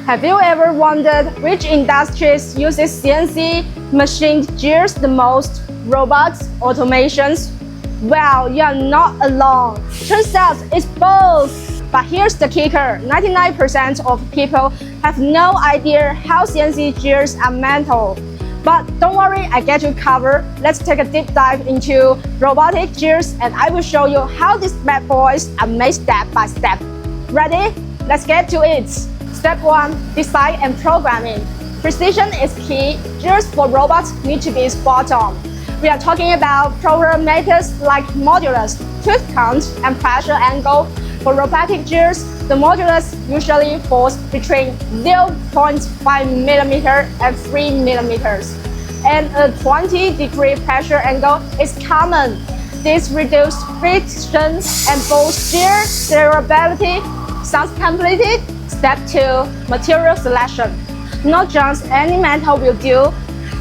Have you ever wondered which industries uses CNC machined gears the most? Robots, automations? Well, you're not alone. Turns out it's both. But here's the kicker, 99% of people have no idea how CNC gears are mental. But don't worry, I get you covered. Let's take a deep dive into robotic gears and I will show you how these bad boys are made step by step. Ready? Let's get to it. Step 1. Design and programming. Precision is key. Gears for robots need to be spot on. We are talking about parameters like modulus, tooth count, and pressure angle. For robotic gears, the modulus usually falls between 0.5 mm and 3 mm, and a 20-degree pressure angle is common. This reduces friction and boosts gear durability. Sounds completed? Step 2. Material selection. Not just any metal will do.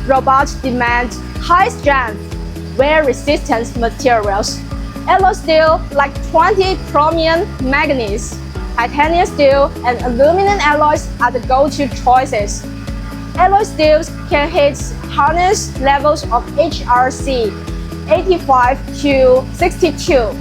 Robots demand high strength, wear-resistant materials. Alloy steel like 20 chromium manganese, titanium steel, and aluminum alloys are the go-to choices. Alloy steels can hit hardness levels of HRC 85 to 62,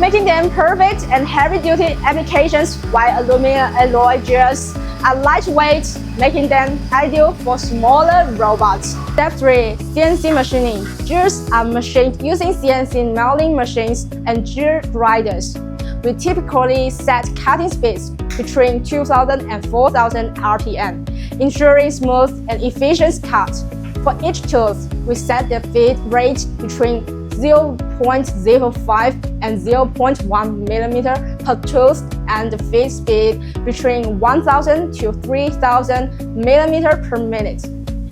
making them perfect in heavy-duty applications, while aluminum alloy gears are lightweight, making them ideal for smaller robots. Step 3. CNC machining. Gears are machined using CNC milling machines and gear grinders. We typically set cutting speeds between 2,000 and 4,000 RPM, ensuring smooth and efficient cut. For each tooth, we set the feed rate between 0.05 and 0.1 mm per tooth and the feed speed between 1,000 to 3,000 mm per minute.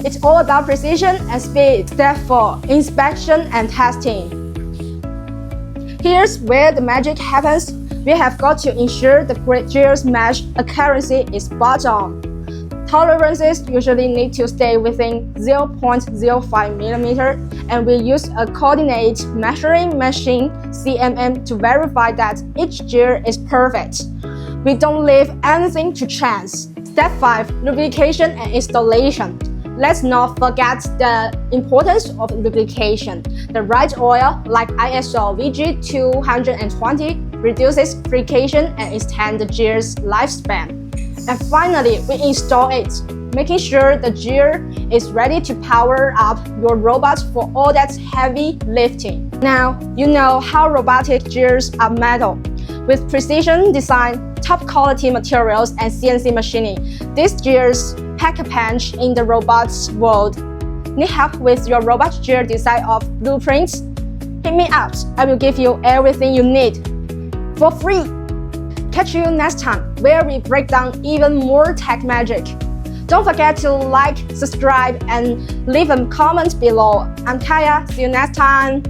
It's all about precision and speed. Step 4. Inspection and testing. Here's where the magic happens. We have got to ensure the gear's mesh accuracy is spot on. Tolerances usually need to stay within 0.05 mm, and we use a coordinate measuring machine (CMM) to verify that each gear is perfect. We don't leave anything to chance. Step 5. Lubrication and installation. Let's not forget the importance of lubrication. The right oil, like ISO VG220, reduces friction and extends the gear's lifespan. And finally, we install it, making sure the gear is ready to power up your robot for all that heavy lifting. Now, you know how robotic gears are metal. With precision design, top quality materials, and CNC machining, these gears pack a punch in the robot's world. Need help with your robot gear design of blueprints? Hit me up, I will give you everything you need for free. Catch you next time, where we break down even more tech magic. Don't forget to like, subscribe, and leave a comment below. I'm Kaya, see you next time.